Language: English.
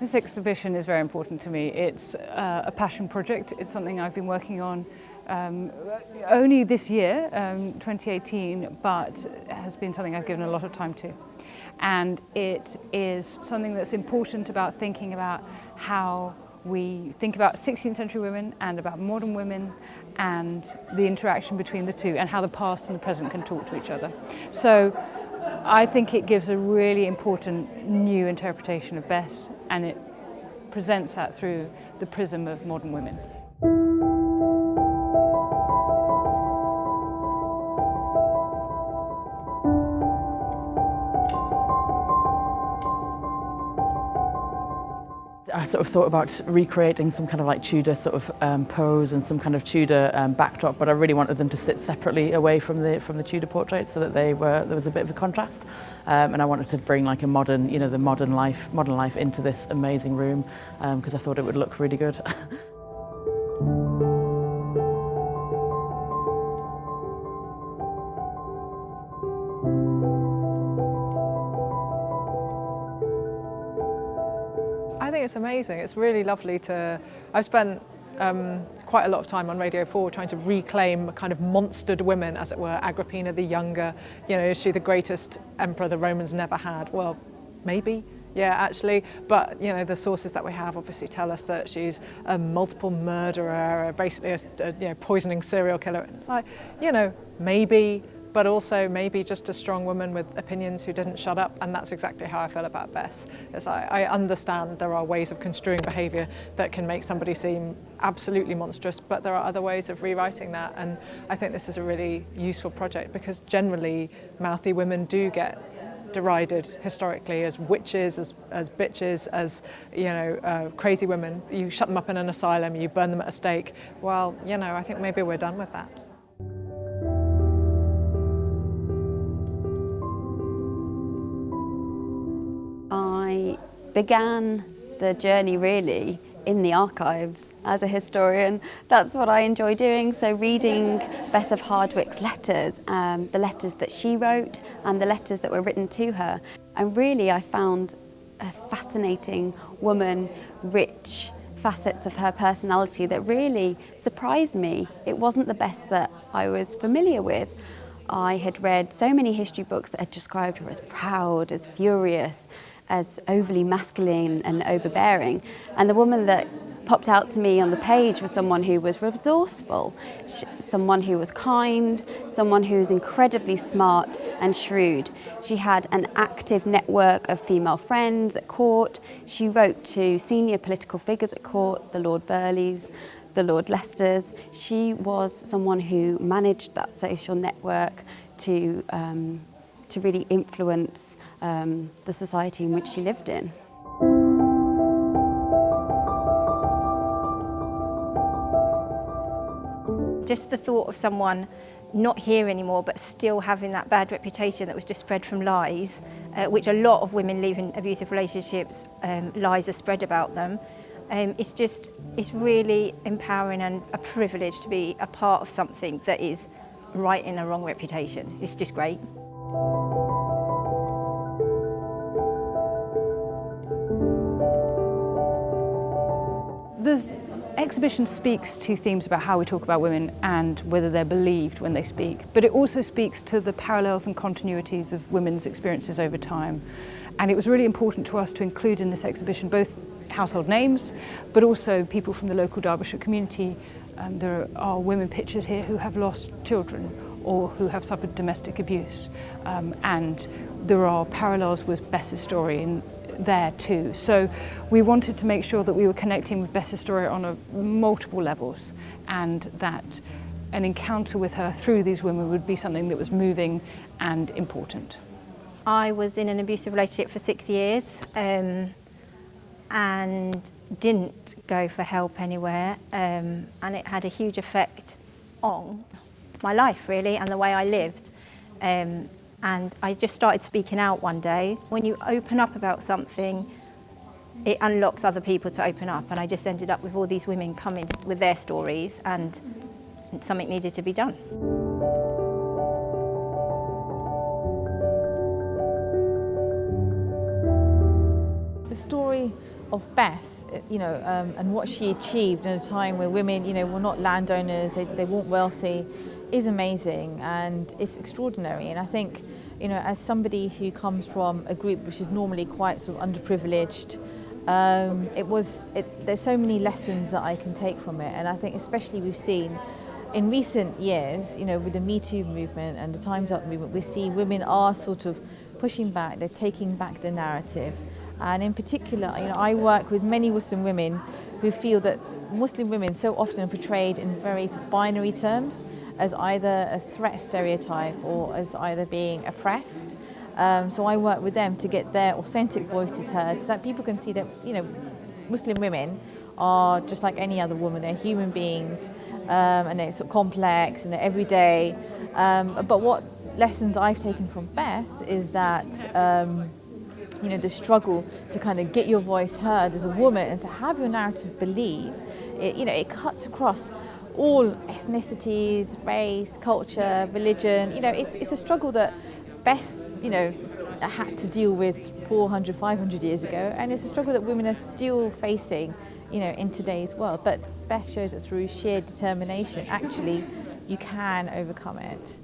This exhibition is very important to me. It's a passion project. It's something I've been working on only this year, 2018, but has been something I've given a lot of time to. And it is something that's important about thinking about how we think about 16th century women and about modern women and the interaction between the two and how the past and the present can talk to each other. So I think it gives a really important new interpretation of Bess, and it presents that through the prism of modern women. I sort of thought about recreating some kind of like Tudor sort of pose and some kind of Tudor backdrop, but I really wanted them to sit separately away from the Tudor portraits so that there was a bit of a contrast, and I wanted to bring like a modern, the modern life into this amazing room because I thought it would look really good. I think it's amazing. It's really lovely to... I've spent quite a lot of time on Radio 4 trying to reclaim kind of monstered women, as it were. Agrippina the Younger, is she the greatest emperor the Romans never had? Well, maybe, yeah, actually. But, the sources that we have obviously tell us that she's a multiple murderer, basically a poisoning serial killer. And it's like, maybe, but also maybe just a strong woman with opinions who didn't shut up, and that's exactly how I feel about Bess. It's like, I understand there are ways of construing behaviour that can make somebody seem absolutely monstrous, but there are other ways of rewriting that, and I think this is a really useful project because generally mouthy women do get derided historically as witches, as bitches, as crazy women. You shut them up in an asylum, you burn them at a stake. Well, I think maybe we're done with that. I began the journey really in the archives as a historian. That's what I enjoy doing, so reading Bess of Hardwick's letters, the letters that she wrote and the letters that were written to her. And really I found a fascinating woman, rich facets of her personality that really surprised me. It wasn't the Bess that I was familiar with. I had read so many history books that had described her as proud, as furious, as overly masculine and overbearing. And the woman that popped out to me on the page was someone who was resourceful, someone who was kind, someone who was incredibly smart and shrewd. She had an active network of female friends at court. She wrote to senior political figures at court, the Lord Burleighs, the Lord Leicesters. She was someone who managed that social network to really influence the society in which she lived in. Just the thought of someone not here anymore but still having that bad reputation that was just spread from lies, which a lot of women leaving abusive relationships, lies are spread about them. It's really empowering and a privilege to be a part of something that is righting a wrong reputation. It's just great. The exhibition speaks to themes about how we talk about women and whether they're believed when they speak, but it also speaks to the parallels and continuities of women's experiences over time. And it was really important to us to include in this exhibition both household names, but also people from the local Derbyshire community. There are women pictured here who have lost children or who have suffered domestic abuse. And there are parallels with Bess's story in there too. So we wanted to make sure that we were connecting with Bess's story on multiple levels, and that an encounter with her through these women would be something that was moving and important. I was in an abusive relationship for 6 years and didn't go for help anywhere, and it had a huge effect on my life really and the way I lived. And I just started speaking out one day. When you open up about something, it unlocks other people to open up, and I just ended up with all these women coming with their stories, and something needed to be done. The story of Bess, and what she achieved in a time where women, were not landowners, they weren't wealthy, is amazing and it's extraordinary. And I think, as somebody who comes from a group which is normally quite sort of underprivileged, there's so many lessons that I can take from it. And I think especially we've seen in recent years, with the Me Too movement and the Time's Up movement, we see women are sort of pushing back, they're taking back the narrative. And in particular, I work with many Muslim women who feel that Muslim women so often are portrayed in very sort of binary terms, as either a threat stereotype or as either being oppressed. So I work with them to get their authentic voices heard, so that people can see that Muslim women are just like any other woman. They're human beings, and they're sort of complex and they're everyday. But what lessons I've taken from Bess is that the struggle to kind of get your voice heard as a woman and to have your narrative believed, it cuts across all ethnicities, race, culture, religion. It's a struggle that Bess, had to deal with 400, 500 years ago, and it's a struggle that women are still facing, in today's world. But Bess shows that through sheer determination, actually, you can overcome it.